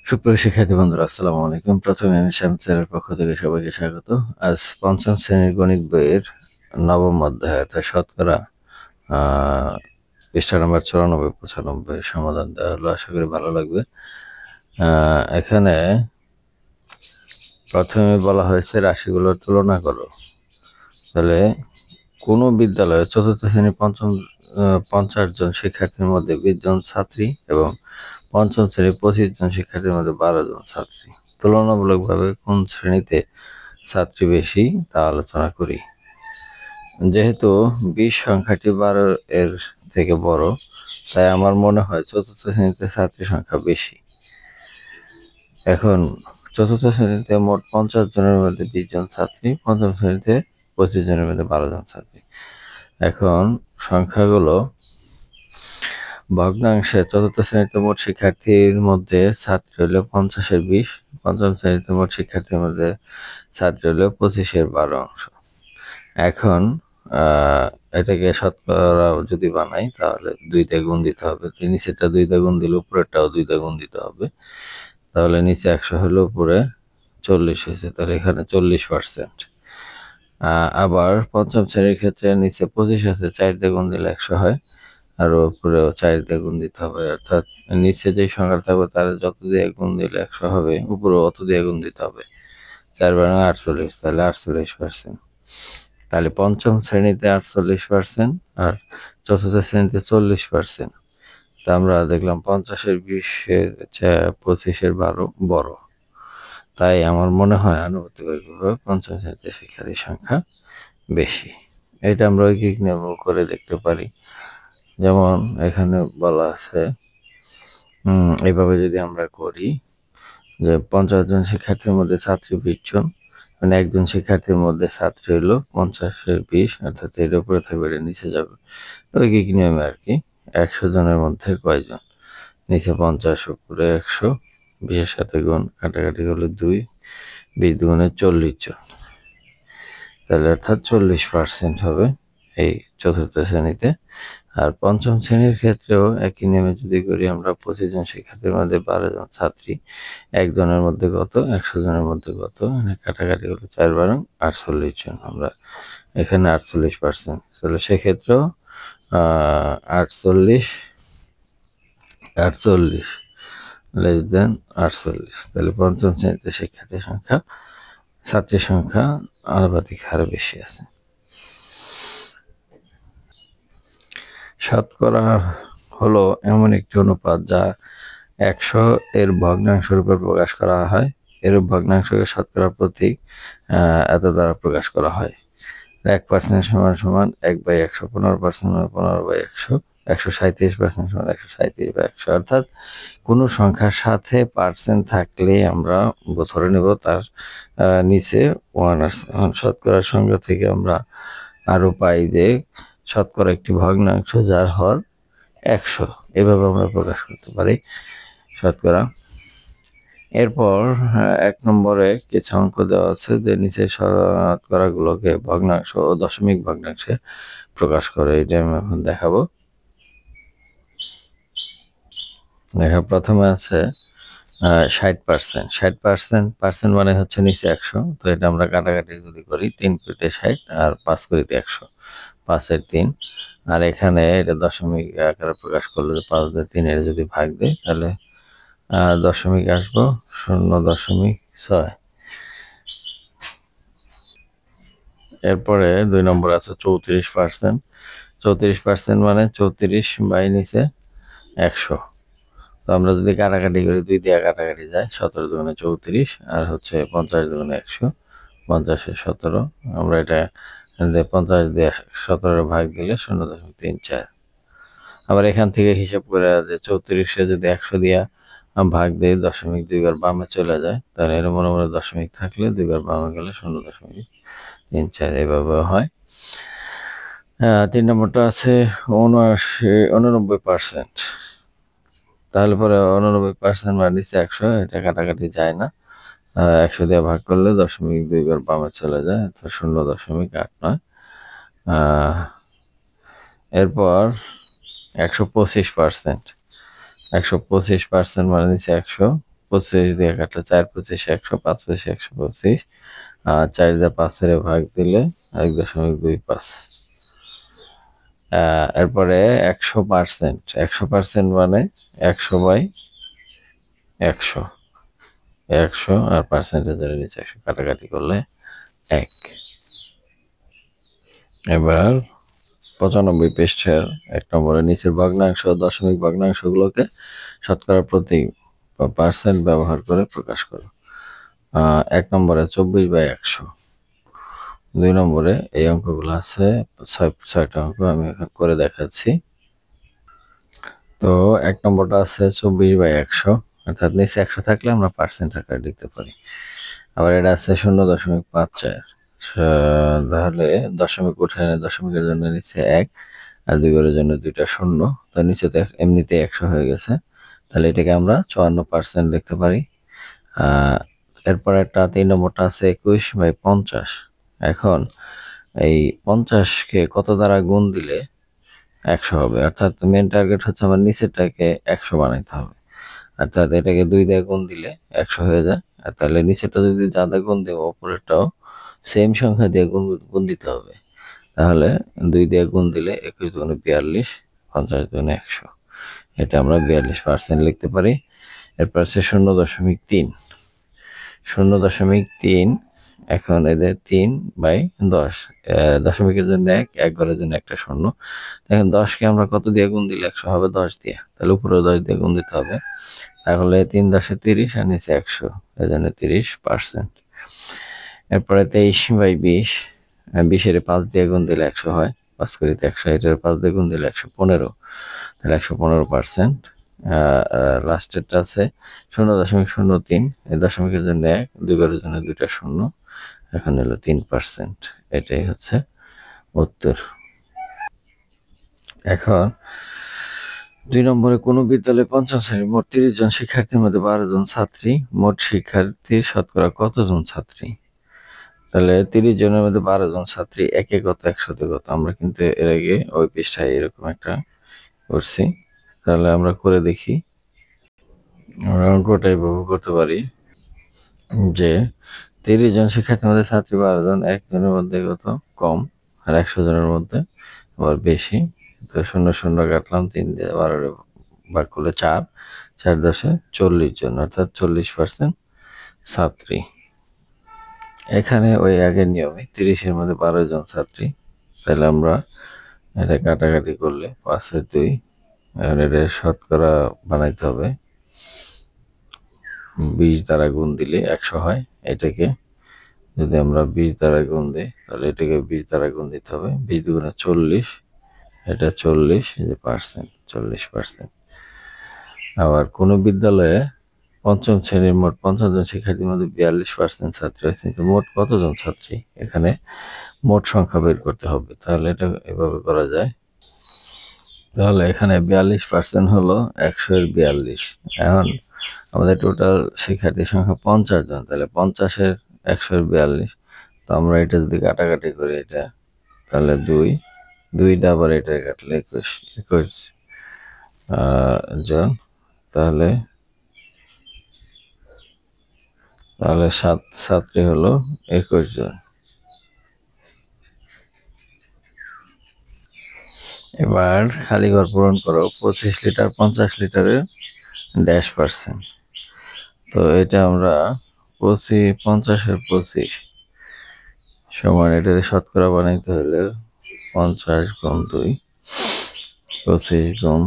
সুপ্রিয় শিক্ষার্থী বন্ধুরা, আসসালামু আলাইকুম। প্রথমে আমি শ্যাম স্যারের পক্ষ থেকে সবাইকে স্বাগত। আজ পঞ্চম শ্রেণীর গণিত বইয়ের নবম অধ্যায় অর্থাৎ শতকরা পৃষ্ঠা নম্বর 94-95 সমাধান দেওয়া হলো। আশা করি ভালো লাগবে। এখানে প্রথমে বলা হয়েছে রাশিগুলোর তুলনা করো। তাহলে কোনো বিদ্যালয়ে চতুর্থ শ্রেণী 50 জন শিক্ষার্থীর মধ্যে 20 জন ছাত্রী এবং পঞ্চম শ্রেণী 25 জন শিক্ষার্থীর মধ্যে 12 জন ছাত্রী। তুলনামূলকভাবে কোন শ্রেণীতে ছাত্রী বেশি তা আলোচনা করি। যেহেতু 20 সংখ্যাটি 12 এর থেকে বড়, তাই আমার মনে হয় চতুর্থ শ্রেণীতে ছাত্রী সংখ্যা বেশি। এখন চতুর্থ শ্রেণীতে মোট 50 জনের মধ্যে 20 জন ছাত্রী, পঞ্চম শ্রেণীতে 25 জনের মধ্যে 12 জন ছাত্রী। এখন সংখ্যাগুলো ভগ্নাংশে চতুর্থ শ্রেণীতে মোট শিক্ষার্থীর মধ্যে ছাত্রী হলো 50-এর 20, পঞ্চম শ্রেণীতে মোট শিক্ষার্থীর মধ্যে ছাত্রী হলো 25-এর 12 অংশ। এখন এটাকে শতকরা যদি বানাই তাহলে 2 দিয়ে গুণ দিতে হবে। নিচেরটা 2 দিয়ে গুণ দিলে উপরেরটাও 2 দিয়ে গুণ দিতে হবে। তাহলে নিচে 100 হলে উপরে 40 হয়েছে, তাহলে এখানে 40%। আবার পঞ্চম শ্রেণীর ক্ষেত্রে নিচে 25 আছে, 4 দিয়ে গুণ দিলে 100 হয়, আর উপরেও 4 দিয়ে গুণ দিতে হবে। অর্থাৎ নিচে যে সংখ্যা থাকবে তার যত দিয়ে গুণ দিলে 100 হবে, উপরেও অত দিয়ে গুণ দিতে হবে। 4 × 48, তাহলে 48%। তাহলে পঞ্চম শ্রেণীতে 48% আর চতুর্থ শ্রেণীতে 40%। তা আমরা দেখলাম 50-এর 20-এর 25-এর 12 বড়। তাই আমার মনে হয় আনুপাতিকভাবে পঞ্চম শ্রেণীতে শিক্ষার্থীর সংখ্যা বেশি। এটা আমরা ঐকিক নিয়ম করে দেখতে পারি। যেমন এখানে বলা আছে, এইভাবে যদি আমরা করি যে 50 জন শিক্ষার্থীর মধ্যে ছাত্রী 20 জন, মানে একজন শিক্ষার্থীর মধ্যে ছাত্রী হলো 50-এর 20, অর্থাৎ এর উপরে থাকবে, এটা নিচে যাবে। ঐকিক নিয়মে আর কি। 100 জনের মধ্যে কয়জন? নিচে 50, উপরে 100, 20-এর সাথে গুণ, কাটাকাটি হলো 2, 20 দুগুণে 40 জন। তাহলে অর্থাৎ 40% হবে এই চতুর্থ শ্রেণীতে। আর পঞ্চম শ্রেণীর ক্ষেত্রেও একই নিয়মে যদি করি আমরা, 25 জন শিক্ষার্থীর মধ্যে 12 জন ছাত্রী, একজনের মধ্যে কত, 100 জনের মধ্যে কত, কাটাকাটি হলো 4 × 12 48 জন। আমরা এখানে 48%, তাহলে সেক্ষেত্রেও 48 লেস দেন 48। তাহলে পঞ্চম শ্রেণীতে শিক্ষার্থীর সংখ্যা, ছাত্রীর সংখ্যা আনুপাতিক হারে বেশি আছে। শতকরা হলো এমন একটি অনুপাত যা 100 এর ভগ্নাংশ রূপে প্রকাশ করা হয়। এরূপ ভগ্নাংশকে শতকরা প্রতীক এত দ্বারা প্রকাশ করা হয়। 1% = 1/100, 15% = 15/100, 137% = 137/100। অর্থাৎ কোনো সংখ্যার সাথে পার্সেন্ট থাকলে আমরা ধরে নেব তার নিচে 1 আছে। শতকরার সংখ্যা থেকে আমরা আরো পাই যে শতকরা একটি ভগ্নাংশ যার হর 100, এভাবে আমরা প্রকাশ করতে পারি শতকরা। এরপর 1 নম্বরে কিছু অঙ্ক দেওয়া আছে যে নিচে শতকরাগুলোকে ভগ্নাংশ ও দশমিক ভগ্নাংশে প্রকাশ করে। এটা আমি এখন দেখাবো। প্রথমে আছে 60%। 60% মানে হচ্ছে নিচে 100, তো এটা আমরা কাটাকাটি যদি করি 3 × 60 আর 5 × 100, 5-এর 3। আর এখানে এটা দশমিক আকারে প্রকাশ করলে 5 দিয়ে 3 এর যদি ভাগ দেয় তাহলে দশমিক আসবো 0.6। এরপরে 2 নম্বর আছে 34%। 34% মানে 34 বাই নিচে 100। তো আমরা যদি কাটাকাটি করি, 2 দিয়ে কাটাকাটি যায়, 17 দুগুণে 34 আর হচ্ছে 50 দুগুণে 100, 50-এ 17। আমরা এটা 50 দিয়ে 17 ভাগ দিলে 0.34। আবার এখান থেকে হিসাব করে যে 34-এ যদি 100 দিয়া ভাগ দেই, দশমিক 2 বার বামে চলে যায়, তাহলে এর মনে মনে দশমিক থাকলে 2 বার বামে গেলে 0.34 এভাবে হয়। 3 নম্বরটা আছে 89%। তাহলে পরে 89% মানে নিচে 100, এটা কাটাকাটি যায় না। 100 দিয়ে ভাগ করলে দশমিক 2 বার বামে চলে যায়, অর্থাৎ 0.89। এরপর 125%। 125% মানে নিচে 100, 25 দিয়ে কাটলে 4 25 100, 5 25 125, আর 4 দিয়ে 5 এর ভাগ দিলে 1.25। এরপরে 100%, 100% মানে 100/100, 100 আর পার্সেন্টেজের নিচে 100 কাটাকাটি করলে 1। এবার 95 পৃষ্ঠার 1 নম্বরের নিচের ভগ্নাংশ দশমিক ভগ্নাংশগুলোকে শতকরা প্রতি বা পার্সেন্ট ব্যবহার করে প্রকাশ করো। 1 নম্বরে 24/100, 2 নম্বরে এই অঙ্কগুলো আছে, 6টা অঙ্ক আমি এখন করে দেখাচ্ছি। তো 1 নম্বরটা আছে 24/100, অর্থাৎ নিচে 100 থাকলে আমরা পার্সেন্ট আকারে লিখতে পারি। আবার এটা আছে 0.54, তাহলে দশমিক উঠে দশমিকের জন্য নিচে 1 আর 2 ঘরের জন্য 2টা শূন্য, তো নিচে তো এমনিতে 100 হয়ে গেছে, তাহলে এটাকে আমরা 54% লিখতে পারি। এরপর একটা 3 নম্বরটা আছে 21/50। এখন এই 50কে কত দ্বারা গুণ দিলে 100 হবে, অর্থাৎ মেন টার্গেট হচ্ছে আমার নিচেরটাকে 100 বানাইতে হবে, অর্থাৎ এটাকে 2 দিয়ে গুণ দিলে 100 হয়ে যায়। আর তাহলে নিচেরটা যদি যা দিয়ে গুণ দেবো উপরেরটাও সেম সংখ্যা দিয়ে গুণ দিতে হবে, তাহলে 2 দিয়ে গুণ দিলে 21 দুগুণে 42, 50 দুগুণে 100, এটা আমরা 42% লিখতে পারি। এরপর আছে 0.3, 0.3, এখন এদের 3/10, দশমিকের জন্য 1 ঘরের জন্য একটা শূন্য, এখন 10কে আমরা কত দিয়ে গুণ দিলে 100 হবে, 10 দিয়ে, তাহলে উপরে 10 দিয়ে গুণ দিতে হবে, তাহলে 3 10 30 আর নিচে 100, এই জন্য 30%। এরপরে 23/20, 20-এর 5 দিয়ে গুণ দিলে 100 হয়, 5 করিতে 100, এটার 5 দিয়ে গুণ দিলে 115, তাহলে 115%। লাস্টেরটা আছে 0.03, এই দশমিকের জন্য 1, 2 ঘরের জন্য 2টা শূন্য, এখন হলো 3%, এটাই হচ্ছে উত্তর। এখন 2 নম্বরে কোন বিদ্যালয়ে 5ম শ্রেণীর মোট 30 জন শিক্ষার্থীর মধ্যে 12 জন ছাত্রী, মোট শিক্ষার্থীর শতকরা কতজন ছাত্রী? তাহলে 30 জনের মধ্যে 12 জন ছাত্রী, একে কত 100-তে কত, আমরা কিন্তু এর আগে ওই পৃষ্ঠায় এরকম একটা করছি, তাহলে আমরা করে দেখি। আমরা অঙ্কটা এইভাবে করতে পারি যে 30 জন শিক্ষার্থীর মধ্যে ছাত্রী 12 জন, 1 জনের মধ্যে কত কম আর 100 জনের মধ্যে আবার বেশি, তো 0 কাটলাম, 3 দিয়ে 12 ভাগ করলে 4, 4 10 40 জন, অর্থাৎ 40% ছাত্রী। এখানে ওই আগের নিয়মে 30-এর মধ্যে 12 জন ছাত্রী, তাহলে আমরা এটা কাটাকাটি করলে 5-এর 2, এখন এটা শতকরা বানাইতে হবে, 20 দ্বারা গুণ দিলে 100 হয়, এটাকে যদি আমরা 20 দ্বারা গুণ দিই তাহলে এটাকে 20 দ্বারা গুণ দিতে হবে, 20 দুগুণে 40, এটা 40, এই যে পার্সেন্ট, 40%। আবার কোন বিদ্যালয়ে 5ম শ্রেণীর মোট 50 জন শিক্ষার্থীর মধ্যে 42% ছাত্রী আছে, মোট কতজন ছাত্রী, এখানে মোট সংখ্যা বের করতে হবে, তাহলে এটা এভাবে করা যায়। তাহলে এখানে 42% হলো 100-এর 42, এখন আমাদের টোটাল শিক্ষার্থীর সংখ্যা 50 জন, তাহলে 50-এর 100-এর 42, তো আমরা এটা যদি কাটাকাটি করি এটা, তাহলে 2টা আবার এটা কাটলে 21 জন, তাহলে 7 ছাত্রী হলো 21 জন। এবার খালি ঘর পূরণ করো, 25 লিটার 50 লিটারের %, তো এটা আমরা 50-এর 25 সমান, এটা শতকরা বানাইতে হলে 50 গুণ 2, 25 গুণ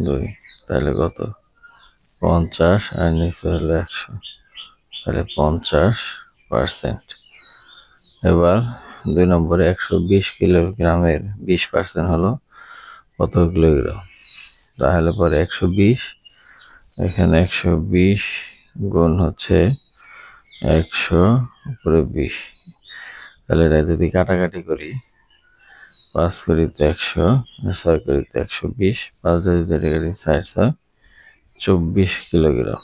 2, তাহলে কত 50 আর নিচে হলো 100, তাহলে 50%। এবার 2 নম্বরে 120 কিলোগ্রামের 20% হলো কত কিলোগ্রাম, তাহলে পরে 120, এখানে 120 গুণ হচ্ছে 100 উপরে 20, তাহলে এটা যদি কাটাকাটি করি 5 করিতে 100, 6 করিতে 120, 5 দিয়ে কাটাকাটি 424 কিলোগ্রাম।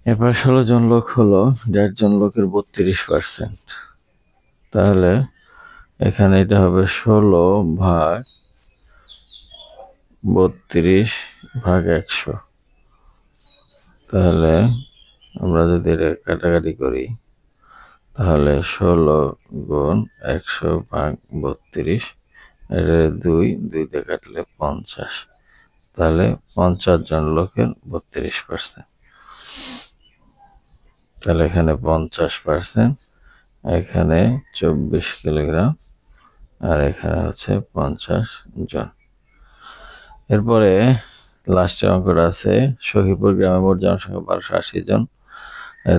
এরপর 16 জন লোক হলো 1.5 জন লোকের 32%, তাহলে এখানে এটা হবে 16/32/100, তাহলে আমরা যদি এটা কাটাকাটি করি তাহলে 16 গুণ 100 ভাগ 32, এটা 2 দিয়ে কাটলে 50, তাহলে 50 জন লোকের 32%। তাহলে এখানে 50%, এখানে 24 কিলোগ্রাম, আর এখানে হচ্ছে 50 জন। এরপরে লাস্টের অঙ্কটা আছে, সখীপুর গ্রামে মোট জনসংখ্যা 1280 জন,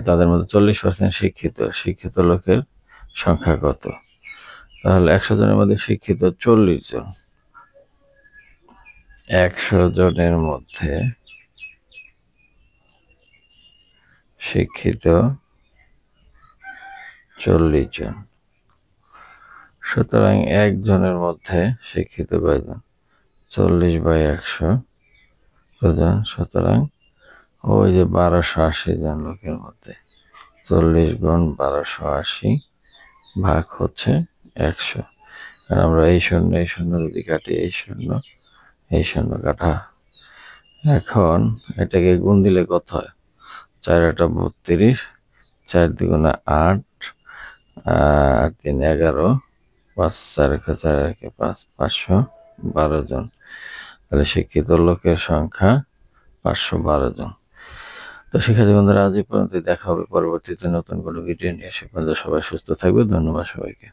তাদের মধ্যে 40% শিক্ষিত লোকের সংখ্যা কত? তাহলে 100 জনের মধ্যে শিক্ষিত 40 জন, 100 জনের মধ্যে শিক্ষিত 40 জন, সুতরাং একজনের মধ্যে শিক্ষিত কয়জন? 40/100 জন, সুতরাং ওই যে 1280 জন লোকের মধ্যে 40 গুণ 1280 ভাগ হচ্ছে 100। আর আমরা এই শূন্য যদি কাটি, এই শূন্য কাটা, এখন এটাকে গুণ দিলে কত হয়? 4 8 32, 4 2 8, আর 3 11, 5 4 5, 512 জন। তাহলে শিক্ষিত লোকের সংখ্যা 512 জন। তো শিক্ষার্থী বন্ধুরা, আজ এই পর্যন্ত, দেখা হবে পরবর্তীতে নতুন কোনো ভিডিও নিয়ে। সে পর্যন্ত সবাই সুস্থ থাকবে। ধন্যবাদ সবাইকে।